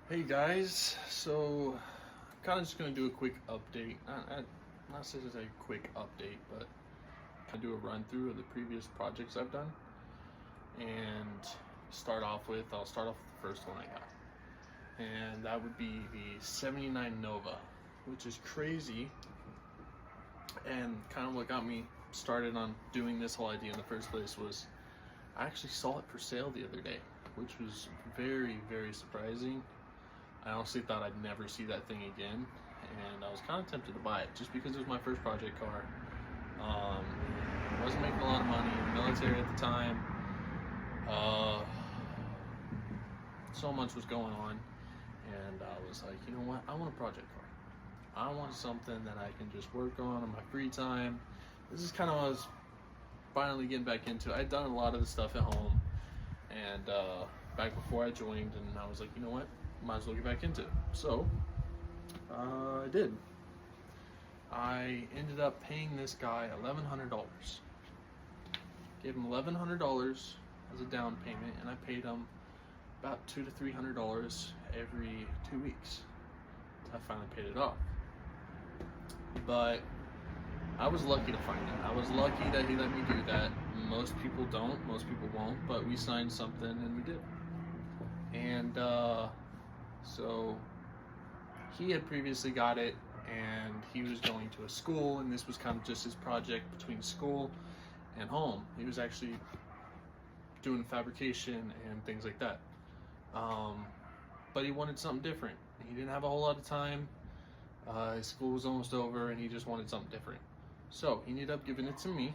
Hey guys, so I'm kind of just gonna do a quick update. Not necessarily a quick update, but I do a run through of the previous projects I've done, and I'll start off with the first one I got, and that would be the '79 Nova, which is crazy, and kind of what got me started on doing this whole idea in the first place was I actually saw it for sale the other day, which was very, very surprising. I honestly thought I'd never see that thing again, and I was kind of tempted to buy it just because it was my first project car. Wasn't making a lot of money in the military at the time. Uh, so much was going on, and I was like, you know what? I want a project car. I want something that I can just work on my free time. This is kind of what I was finally getting back into. I'd done a lot of the stuff at home, and back before I joined, and I was like, you know what? Might as well get back into it. So I did. I ended up paying this guy $1,100. Gave him $1,100 as a down payment, and I paid him about $200 to $300 every 2 weeks. I finally paid it off. But I was lucky to find it. I was lucky that he let me do that. Most people don't, most people won't, but we signed something and we did. And so he had previously got it, and he was going to a school, and this was kind of just his project between school and home. He was actually doing fabrication and things like that. But he wanted something different. He didn't have a whole lot of time. His school was almost over, and he just wanted something different. So he ended up giving it to me.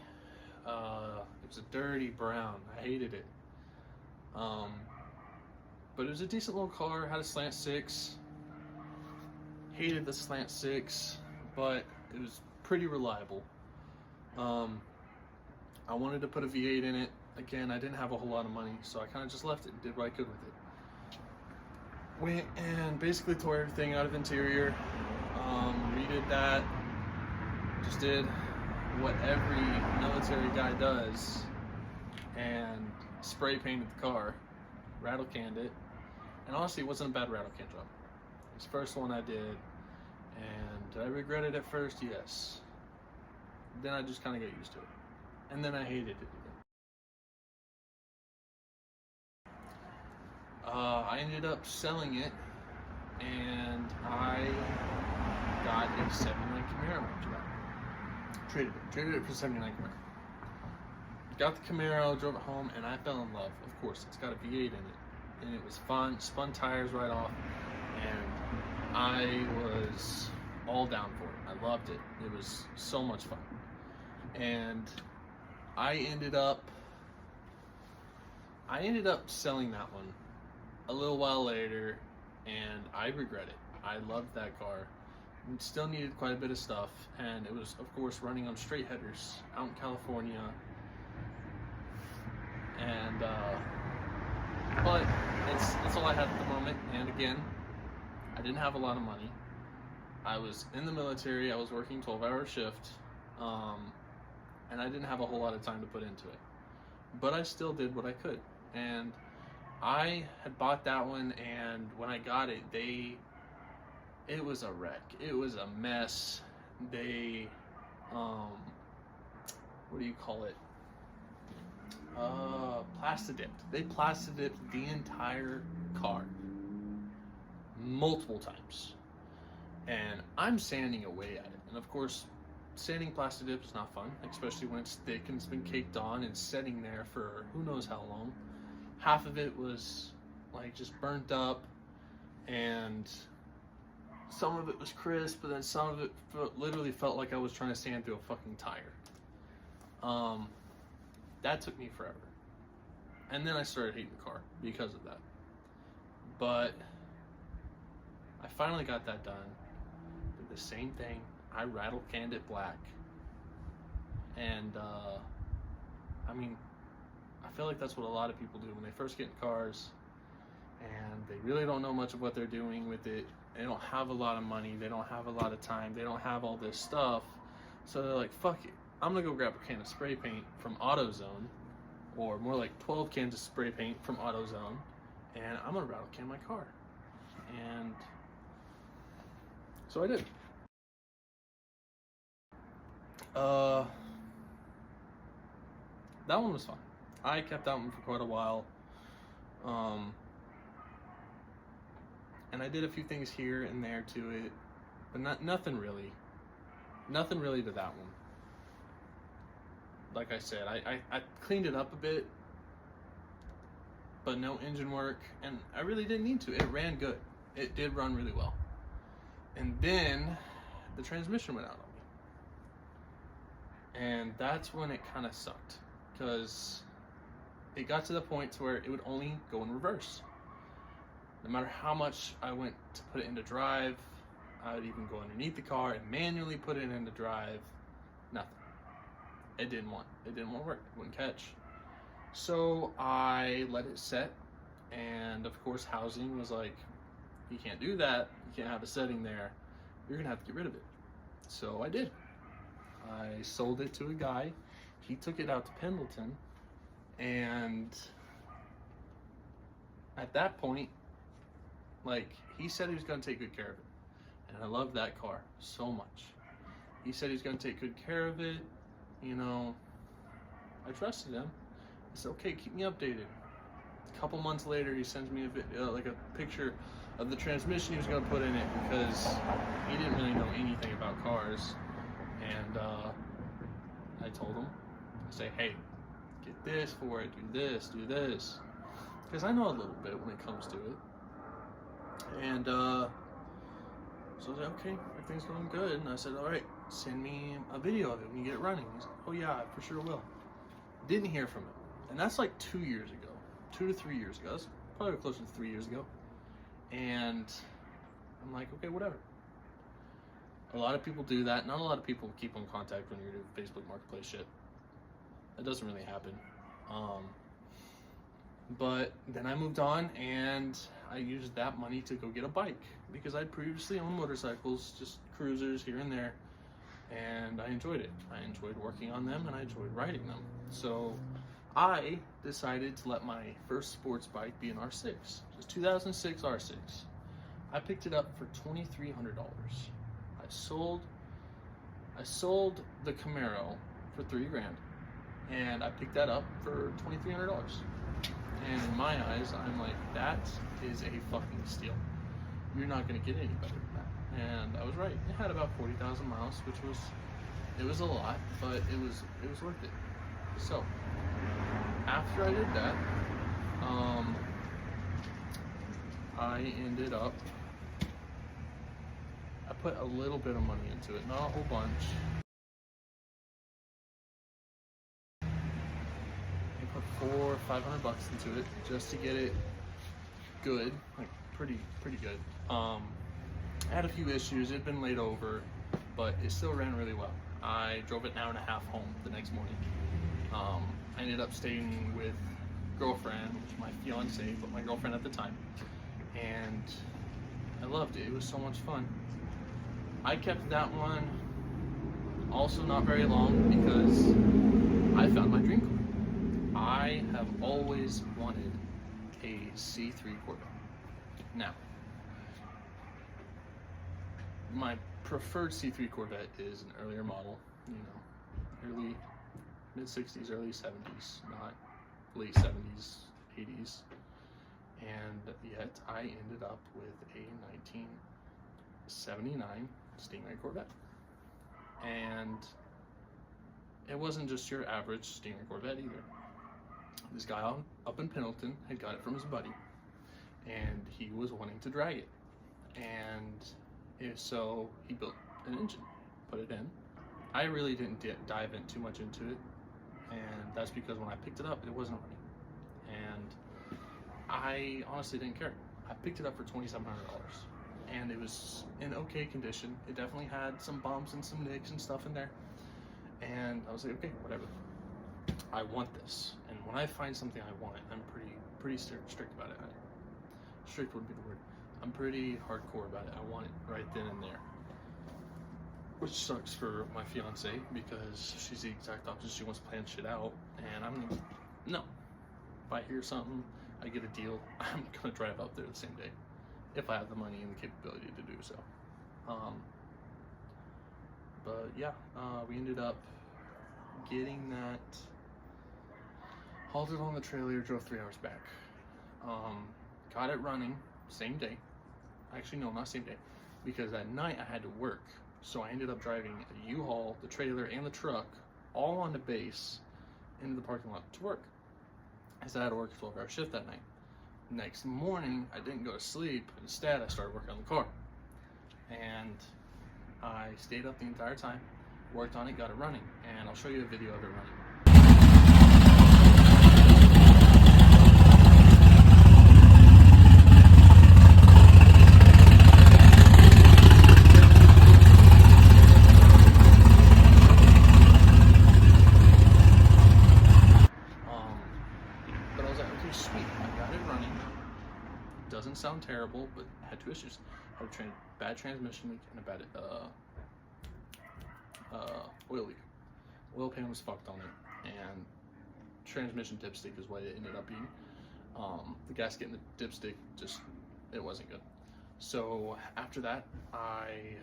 It was a dirty brown. I hated it. But it was a decent little car, had a slant six. Hated the slant six, but it was pretty reliable. I wanted to put a V8 in it. Again, I didn't have a whole lot of money, so I kind of just left it and did what I could with it. Went and basically tore everything out of interior, redid that, just did what every military guy does, and spray painted the car, rattle canned it. And honestly, it wasn't a bad rattle can job. It's the first one I did, and did I regret it at first? Yes. Then I just kind of got used to it, and then I hated it again. I ended up selling it, and I got a '79 Camaro after that. Traded it for '79 Camaro. Got the Camaro, drove it home, and I fell in love. Of course, it's got a V8 in it. And it was fun, spun tires right off, and I was all down for it. I loved it. It was so much fun. And I ended up selling that one a little while later, and I regret it. I loved that car. It still needed quite a bit of stuff, and it was, of course, running on straight headers out in California. And but it's all I had at the moment. And again, I didn't have a lot of money. I was in the military. I was working 12-hour shift, and I didn't have a whole lot of time to put into it. But I still did what I could. And I had bought that one, and when I got it, it was a wreck. It was a mess. They, what do you call it? Plastid-dipped. They plastid-dipped the entire car multiple times, and I'm sanding away at it. And of course, sanding plastid-dip is not fun, especially when it's thick and it's been caked on and setting there for who knows how long. Half of it was like just burnt up, and some of it was crisp, but then some of it literally felt like I was trying to sand through a fucking tire. That took me forever. And then I started hating the car because of that. But I finally got that done. Did the same thing. I rattle canned it black. And I mean, I feel like that's what a lot of people do when they first get in cars, and they really don't know much of what they're doing with it. They don't have a lot of money. They don't have a lot of time. They don't have all this stuff. So they're like, fuck it. I'm gonna go grab a can of spray paint from AutoZone, or more like 12 cans of spray paint from AutoZone, and I'm gonna rattle can my car. and so I did. That one was fun. I kept that one for quite a while. And I did a few things here and there to it, but nothing really to that one. Like I said, I cleaned it up a bit, but no engine work, and I really didn't need to. It ran good. It did run really well. And then the transmission went out on me. And that's when it kind of sucked, because it got to the point to where it would only go in reverse. No matter how much I went to put it into drive, I would even go underneath the car and manually put it into drive. Nothing. It didn't want to work. It wouldn't catch. So I let it set, and of course housing was like, you can't do that. You can't have a setting there. You're gonna have to get rid of it. So I did. I sold it to a guy. He took it out to Pendleton, and at that point, like, he said he was gonna take good care of it. And I love that car so much. He said he's gonna take good care of it. You know, I trusted him. I said, okay, keep me updated. A couple months later, he sends me a video, like a picture of the transmission he was gonna put in it, because he didn't really know anything about cars. And I told him, I say, hey, get this for it, do this, because I know a little bit when it comes to it. And so I was like, okay, everything's going good. And I said, all right, send me a video of it when you get it running. He's like, oh yeah, I for sure will. Didn't hear from him. And that's like 2 years ago, 2 to 3 years ago. That's probably closer to 3 years ago. And I'm like, okay, whatever. A lot of people do that. Not a lot of people keep in contact when you're doing Facebook Marketplace shit. That doesn't really happen. But then I moved on, and I used that money to go get a bike, because I'd previously owned motorcycles, just cruisers here and there, and I enjoyed it. I enjoyed working on them, and I enjoyed riding them. So I decided to let my first sports bike be an R6, just 2006 R6. I picked it up for $2,300. I sold the Camaro for $3,000, and I picked that up for $2,300. And in my eyes, I'm like, that is a fucking steal. You're not gonna get any better than that. And I was right. It had about 40,000 miles, which was a lot, but it was worth it. So after I did that, I ended up, I put a little bit of money into it, not a whole bunch. Put $400 or $500 into it just to get it good, like pretty good. I had a few issues. It had been laid over, but it still ran really well. I drove it an hour and a half home the next morning. I ended up staying with girlfriend, which was my fiance, but my girlfriend at the time, and I loved it. It was so much fun. I kept that one also not very long, because I found my dream car. I have always wanted a C3 Corvette. Now, my preferred C3 Corvette is an earlier model, you know, early, mid-60s, early 70s, not late 70s, 80s. And yet I ended up with a 1979 Stingray Corvette. And it wasn't just your average Stingray Corvette either. This guy up in Pendleton had got it from his buddy, and he was wanting to drag it. And so he built an engine, put it in. I really didn't dive in too much into it, and that's because when I picked it up, it wasn't running. And I honestly didn't care. I picked it up for $2,700, and it was in okay condition. It definitely had some bumps and some nicks and stuff in there. And I was like, okay, whatever. I want this, and when I find something I want, I'm pretty strict about it. Strict would be the word. I'm pretty hardcore about it. I want it right then and there, which sucks for my fiance, because she's the exact opposite. She wants to plan shit out, and I'm like, no. If I hear something, I get a deal, I'm gonna drive out there the same day. if I have the money and the capability to do so. But yeah, we ended up getting that halted on the trailer, drove 3 hours back. Got it running same day. Actually, no, not same day, because at night I had to work. So I ended up driving a U-Haul, the trailer, and the truck all on the base into the parking lot to work, as I had to work a 12-hour shift that night. Next morning, I didn't go to sleep. Instead, I started working on the car. And I stayed up the entire time, worked on it, got it running, and I'll show you a video of it running. But I was like, okay, sweet, I got it running. Doesn't sound terrible, but had 2 issues. Had a bad transmission leak and a bad oil leak. Oil pan was fucked on it, and transmission dipstick is what it ended up being. The gasket and the dipstick just, it wasn't good. So after that, I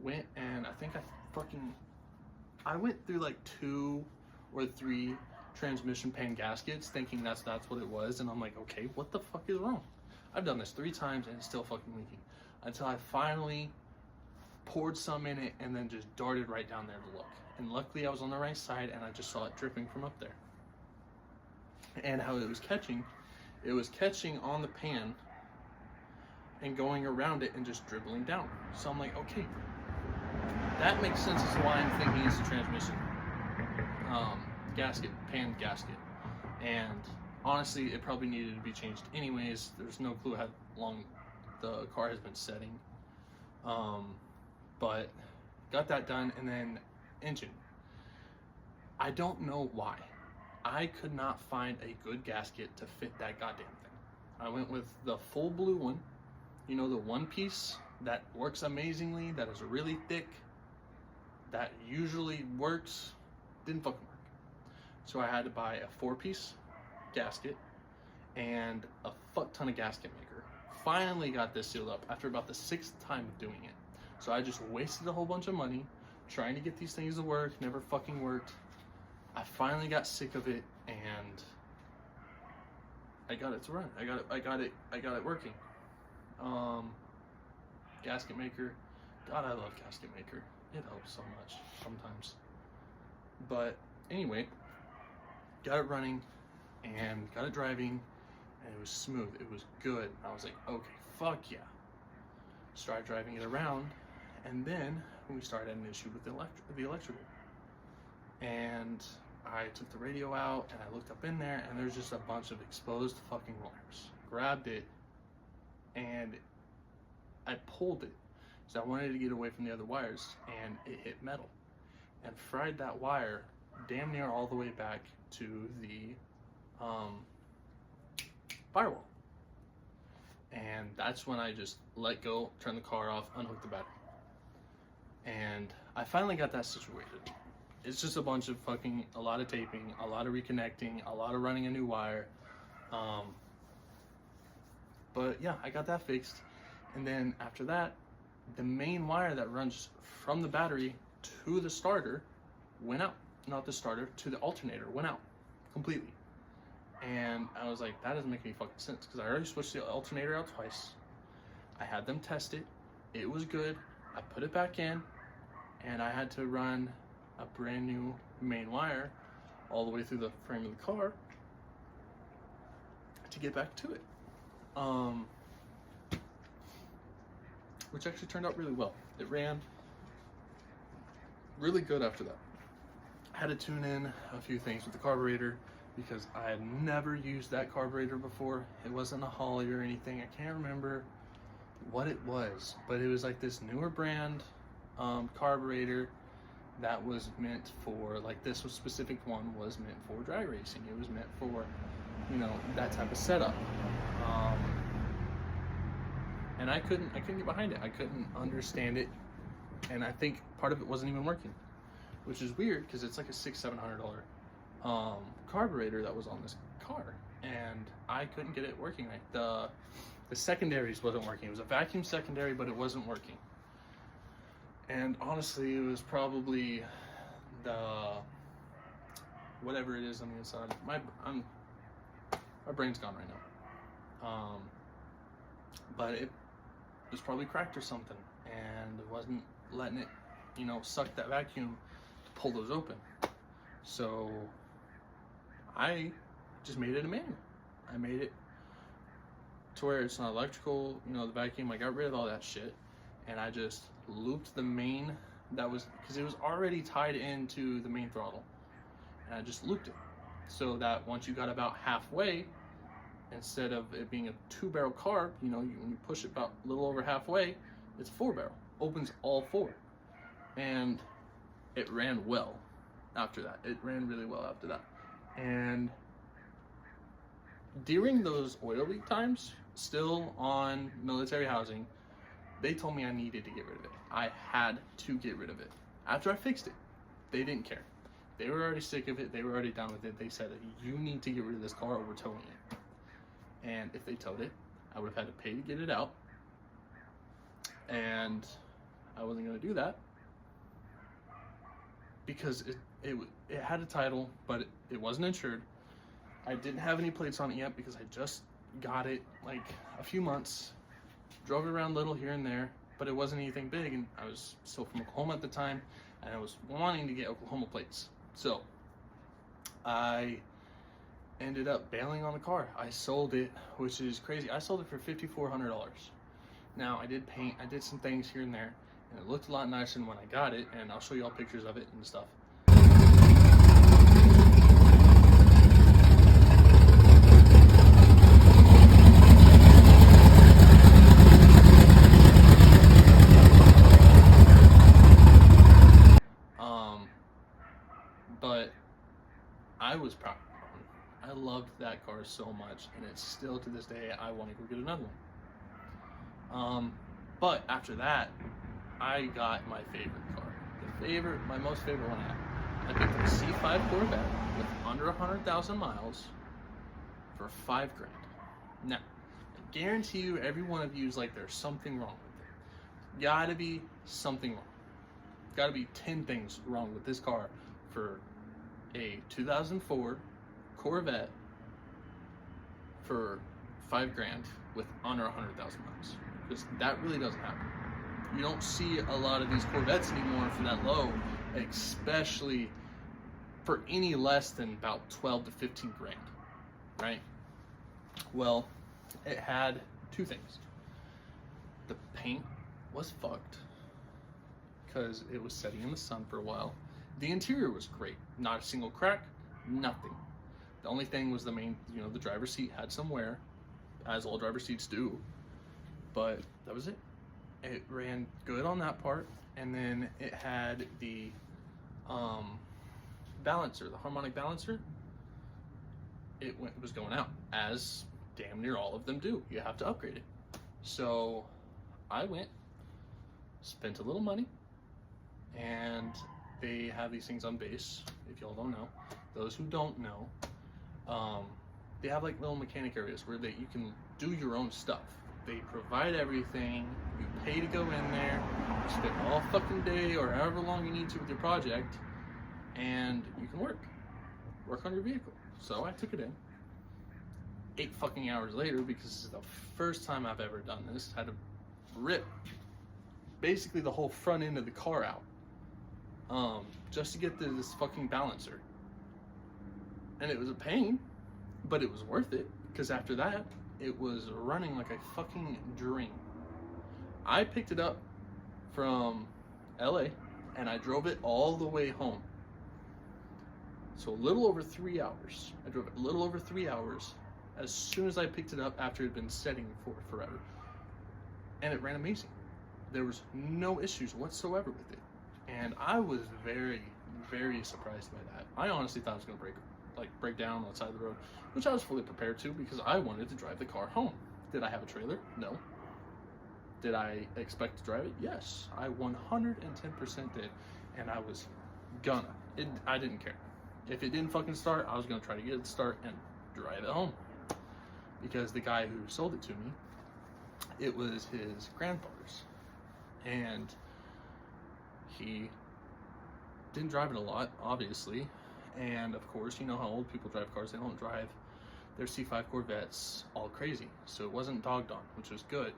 went and I went through like 2 or 3 transmission pan gaskets thinking that's what it was, and I'm like, okay, what the fuck is wrong? I've done this 3 times and it's still fucking leaking, until I finally poured some in it and then just darted right down there to look. And luckily I was on the right side and I just saw it dripping from up there. And how it was catching on the pan and going around it and just dribbling down. So I'm like, okay, that makes sense as to why I'm thinking it's a transmission pan gasket. And honestly, it probably needed to be changed anyways. There's no clue how long the car has been setting. But got that done. And then engine. I don't know why. I could not find a good gasket to fit that goddamn thing. I went with the full blue one. You know, the one piece that works amazingly, that is really thick, that usually works. Didn't fucking work. So I had to buy a 4-piece gasket and a fuck ton of gasket maker. Finally got this sealed up after about the 6th time of doing it. So I just wasted a whole bunch of money trying to get these things to work. Never fucking worked. I finally got sick of it, and I got it to run. I got it working. Gasket maker. God, I love gasket maker. It helps so much sometimes. But anyway, got it running and got it driving, and it was smooth. It was good. I was like, okay, fuck yeah. Started driving it around, and then we started an issue with the electrical. And I took the radio out and I looked up in there, and there's just a bunch of exposed fucking wires. Grabbed it and I pulled it, so I wanted to get away from the other wires, and it hit metal and fried that wire damn near all the way back to the firewall. And that's when I just let go, turned the car off, unhooked the battery. And I finally got that situated. It's just a bunch of a lot of taping, a lot of reconnecting, a lot of running a new wire. But yeah, I got that fixed. And then after that, the main wire that runs from the battery to the starter went out. Not the starter, to the alternator went out completely. And I was like, that doesn't make any fucking sense, because I already switched the alternator out twice. I had them test it. It was good. I put it back in, and I had to run a brand new main wire all the way through the frame of the car to get back to it. Which actually turned out really well. It ran really good after that. I had to tune in a few things with the carburetor, because I had never used that carburetor before. It wasn't a Holly or anything. I can't remember what it was, but it was like this newer brand carburetor that was meant for, like, this specific one was meant for drag racing. It was meant for, you know, that type of setup. And I couldn't get behind it. I couldn't understand it, and I think part of it wasn't even working, which is weird, because it's like a $600-700 carburetor that was on this car, and I couldn't get it working right. The secondaries wasn't working. It was a vacuum secondary, but it wasn't working. And honestly, it was probably the whatever it is on the inside. My brain's gone right now. But it was probably cracked or something, and it wasn't letting it, suck that vacuum to pull those open. So I just made it a manual. I made it to where it's not electrical, the vacuum. I got rid of all that shit, and I just looped the main because it was already tied into the main throttle, and I just looped it so that once you got about halfway, instead of it being a 2-barrel carb, when you push it about a little over halfway, it's 4-barrel, opens all 4, and it ran well after that. It ran really well after that. And during those oil leak times, still on military housing, they told me I needed to get rid of it. I had to get rid of it. After I fixed it, they didn't care. They were already sick of it. They were already done with it. They said, you need to get rid of this car or we're towing it. And if they towed it, I would have had to pay to get it out. And I wasn't going to do that because it had a title, but it wasn't insured. I didn't have any plates on it yet because I just got it like a few months. Drove it around a little here and there, but it wasn't anything big, and I was still from Oklahoma at the time, and I was wanting to get Oklahoma plates. So I ended up bailing on the car. I sold it, which is crazy. I sold it for $5,400. Now, I did paint, I did some things here and there, and it looked a lot nicer than when I got it, and I'll show you all pictures of it and stuff. But I was proud. I loved that car so much, and it's still to this day I want to go get another one. But after that, I got my favorite car. My most favorite one I picked up a C5 Corvette with under 100,000 miles for $5,000. Now, I guarantee you, every one of you is like, there's something wrong with it. Gotta be something wrong. Gotta be 10 things wrong with this car for a 2004 Corvette for $5,000 with under 100,000 miles. Because that really doesn't happen. You don't see a lot of these Corvettes anymore for that low, especially for any less than about 12 to 15 grand, right? Well, it had 2 things. The paint was fucked because it was setting in the sun for a while. The interior was great. Not a single crack, nothing. The only thing was the main, the driver's seat had some wear, as all driver's seats do, but that was it. It ran good on that part, and then it had the balancer, the harmonic balancer. It was going out, as damn near all of them do. You have to upgrade it. So I went, spent a little money, and they have these things on base, if y'all don't know. Those who don't know, they have like little mechanic areas where you can do your own stuff. They provide everything, you pay to go in there, you spend all fucking day or however long you need to with your project, and you can work on your vehicle. So I took it in. 8 fucking hours later, because this is the first time I've ever done this, had to rip basically the whole front end of the car out. Just to get this fucking balancer. And it was a pain, but it was worth it, because after that, it was running like a fucking dream. I picked it up from LA, and I drove it all the way home. So a little over 3 hours. I drove it a little over 3 hours as soon as I picked it up after it had been setting for forever. And it ran amazing. There was no issues whatsoever with it. And I was very, very surprised by that. I honestly thought it was going to break down on the side of the road, which I was fully prepared to because I wanted to drive the car home. Did I have a trailer? No. Did I expect to drive it? Yes. I 110% did. And I was I didn't care. If it didn't fucking start, I was going to try to get it to start and drive it home. because the guy who sold it to me, it was his grandfather's, and he didn't drive it a lot, obviously, and of course, you know how old people drive cars. They don't drive their C5 Corvettes all crazy, so it wasn't dogged on, which was good,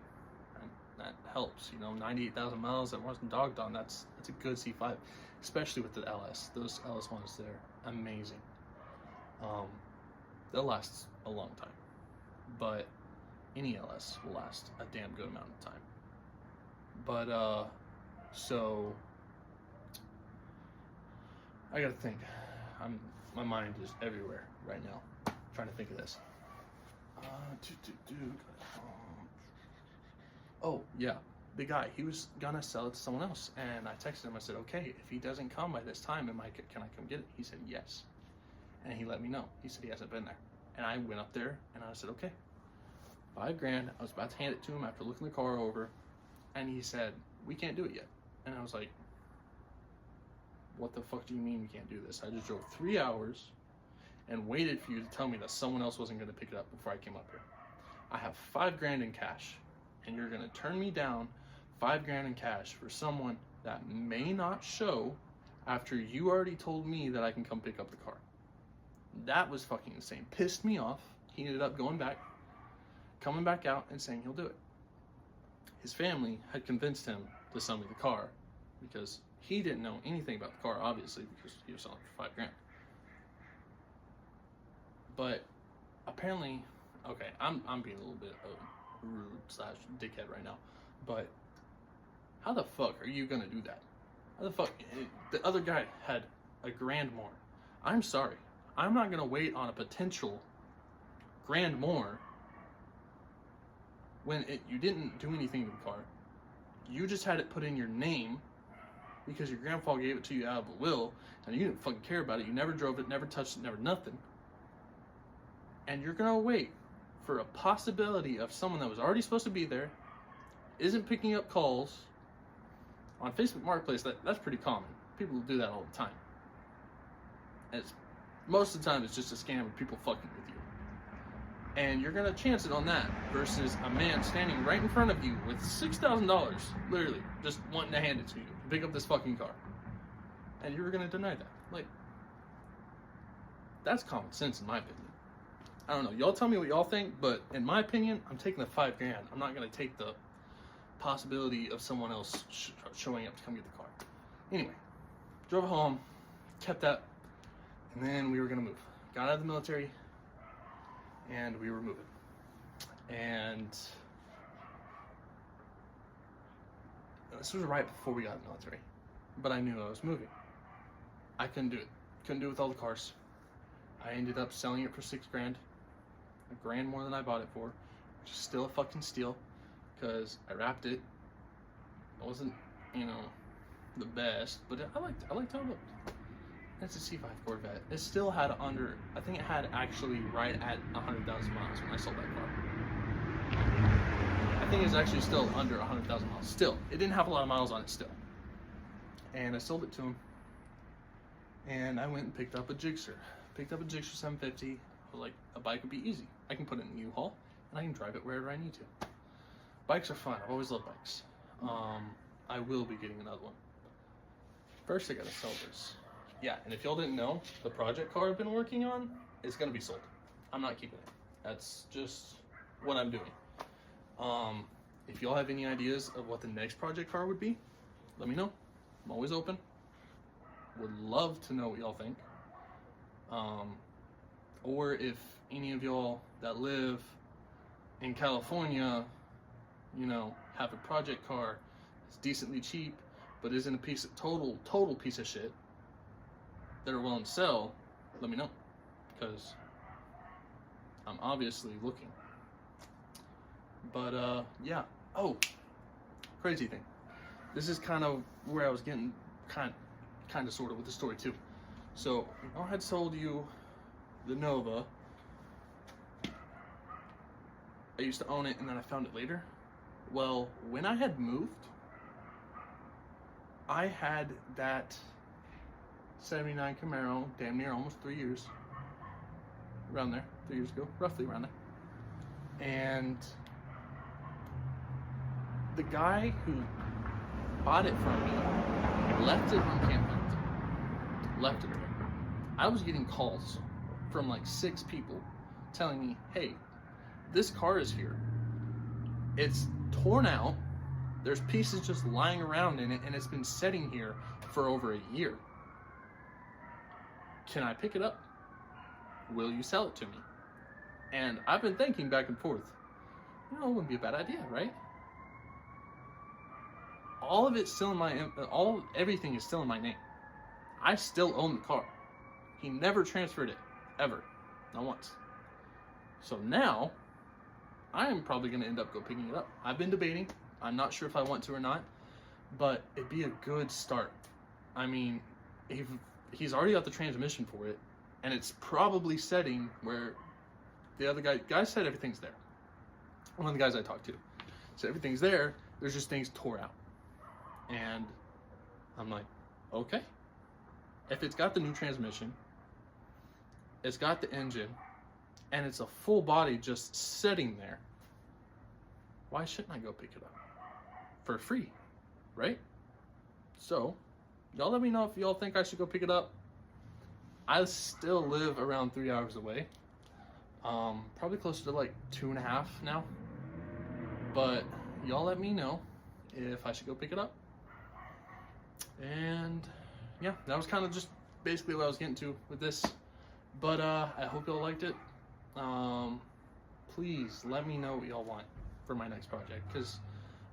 and that helps. 98,000 miles that wasn't dogged on, that's a good C5, especially with the LS. Those LS ones, they're amazing. They'll last a long time, but any LS will last a damn good amount of time. But so I gotta think. My mind is everywhere right now, trying to think of this. Oh yeah, the guy, he was gonna sell it to someone else, and I texted him. I said, okay, if he doesn't come by this time, can I come get it? He said yes, and he let me know. He said he hasn't been there, and I went up there and I said, okay, $5,000. I was about to hand it to him after looking the car over, and he said, we can't do it yet. And I was like, what the fuck do you mean we can't do this? I just drove 3 hours and waited for you to tell me that someone else wasn't going to pick it up before I came up here. I have $5,000 in cash, and you're going to turn me down $5,000 in cash for someone that may not show after you already told me that I can come pick up the car. That was fucking insane. Pissed me off. He ended up coming back out and saying he'll do it. His family had convinced him to sell me the car because he didn't know anything about the car, obviously, because he was selling it for $5,000. But apparently, okay, I'm being a little bit rude / dickhead right now, but how the fuck are you gonna do that? How the fuck? The other guy had $1,000 more. I'm sorry, I'm not gonna wait on a potential $1,000 more when you didn't do anything to the car. You just had it put in your name because your grandpa gave it to you out of a will, and you didn't fucking care about it. You never drove it, never touched it, never nothing. And you're gonna wait for a possibility of someone that was already supposed to be there, isn't picking up calls. On Facebook Marketplace, that's pretty common. People do that all the time. And most of the time, it's just a scam of people fucking with you. And you're gonna chance it on that versus a man standing right in front of you with $6,000, literally, just wanting to hand it to you, to pick up this fucking car. And you're gonna deny that. Like, that's common sense in my opinion. I don't know, y'all tell me what y'all think, but in my opinion, I'm taking the $5,000. I'm not gonna take the possibility of someone else showing up to come get the car. Anyway, drove home, kept that, and then we were gonna move. Got out of the military, and we were moving. And this was right before we got in the military, but I knew I was moving. I couldn't do it. Couldn't do it with all the cars. I ended up selling it for $6,000, $1,000 more than I bought it for, which is still a fucking steal, because I wrapped it. It wasn't, the best, but I liked how it looked. It's a C5 Corvette. It still had I think it had actually right at 100,000 miles when I sold that car. I think it's actually still under 100,000 miles. Still, it didn't have a lot of miles on it still. And I sold it to him. And I went and picked up a Gixxer. Picked up a Gixxer 750. I was like, a bike would be easy. I can put it in a U-Haul, and I can drive it wherever I need to. Bikes are fun. I've always loved bikes. I will be getting another one. First, I gotta sell this. Yeah, and if y'all didn't know, the project car I've been working on is gonna be sold. I'm not keeping it. That's just what I'm doing. If y'all have any ideas of what the next project car would be, let me know. I'm always open. Would love to know what y'all think. Or if any of y'all that live in California, have a project car that's decently cheap, but isn't a piece of total piece of shit that are willing to sell, let me know, because I'm obviously looking. But yeah. Oh, crazy thing. This is kind of where I was getting kind of sort of with the story too. So I had sold you the Nova. I used to own it, and then I found it later. Well, when I had moved, I had that 79 Camaro, damn near almost 3 years, around there, 3 years ago, roughly around there. And the guy who bought it from me left it on campus. Left it there. I was getting calls from like 6 people telling me, hey, this car is here. It's torn out. There's pieces just lying around in it, and it's been sitting here for over a year. Can I pick it up? Will you sell it to me? And I've been thinking back and forth. You know, it wouldn't be a bad idea, right? All of it's still in my, everything is still in my name. I still own the car. He never transferred it, ever, not once. So now, I am probably going to end up picking it up. I've been debating. I'm not sure if I want to or not, but it'd be a good start. I mean, he's already got the transmission for it, and it's probably setting where the other guy said everything's there. One of the guys I talked to said everything's there. There's just things tore out, and I'm like, okay. If it's got the new transmission, it's got the engine, and it's a full body just sitting there, why shouldn't I go pick it up? For free, right? So, y'all let me know if y'all think I should go pick it up. I still live around 3 hours away. Probably closer to like 2.5 now. But y'all let me know if I should go pick it up. And yeah, that was kind of just basically what I was getting to with this. But I hope y'all liked it. Please let me know what y'all want for my next project, because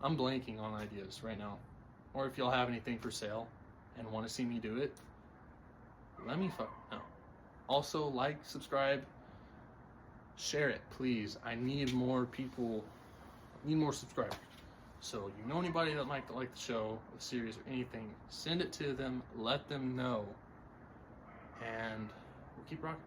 I'm blanking on ideas right now. Or if y'all have anything for sale and want to see me do it, let me know. Also, like, subscribe, share it, please. I need more people, need more subscribers. So you know anybody that might like the show, the series, or anything, send it to them, let them know, and we'll keep rocking.